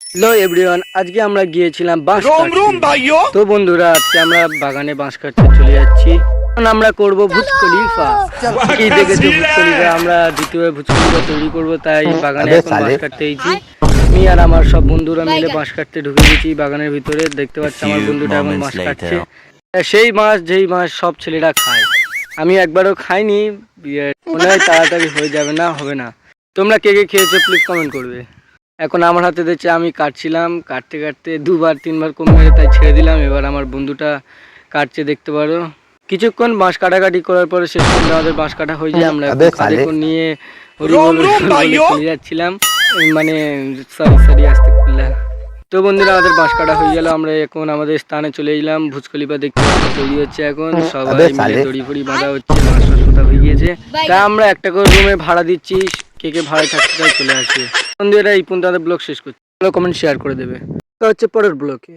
Hello everyone, আজকে আমরা গিয়েছিলাম বাঁশ কাটতে। তো বন্ধুরা, আজকে আমরা বাগানে বাঁশ কাটতে চলে যাচ্ছি। এখন আমরা করব ভুজ খলিফা। কি দেখেছো ভুজ খলিফা? আমরা দ্বিতীয় ভুজ খলিফা তৈরি করব, তাই বাগানে এখন বাঁশ কাটতে এসেছি। আমি আর আমার সব বন্ধুরা মিলে বাঁশ কাটতে ঢুকে গেছি বাগানের ভিতরে। দেখতে পাচ্ছি আমার বন্ধুটা এখন বাঁশ কাটছে। সেই মাছ যেই মাছ সব ছেলেরা খায়, আমি একবারও খাইনি। মনে হয় তাড়াতাড়ি হয়ে যাবে, না হবে না। তোমরা কে কে খেয়েছো প্লিজ কমেন্ট করবে। এখন আমার হাতে দেখছে আমি কাটছিলাম, কাটতে কাটতে দুবার তিনবার কমে গেছে, তাই ছেড়ে দিলাম। এবার আমার বন্ধুটা কাটছে, দেখতে পারো। কিছুক্ষণ বাঁশ কাটাকাটি করার পরে শেষ পর্যন্ত আমাদের বাঁশ কাটা হয়ে যায়। আমরা কাঁধে করে নিয়ে চলে যাচ্ছিলাম, মানে সরি আসতে খুললাম। তো বন্ধুরা, আমাদের বাঁশ কাটা হয়ে গেল। আমরা এখন আমাদের স্থানে চলে এলাম। ভুজ খলিফা দেখতে তৈরি হচ্ছে এখন, সবাই মিলে দড়ি ফড়ি বাঁধা হচ্ছে, বাঁশ টাশ হয়ে গিয়েছে। তা আমরা একটা করে রুমে ভাড়া দিচ্ছি, কে কে ভাড়ায় থাকতে চাই চলে আসবে। বন্ধুরা, এই পর্যন্ত আমাদের ব্লগ শেষ করছি। কমেন্ট শেয়ার করে দেবে। তো হচ্ছে পরের ব্লগে।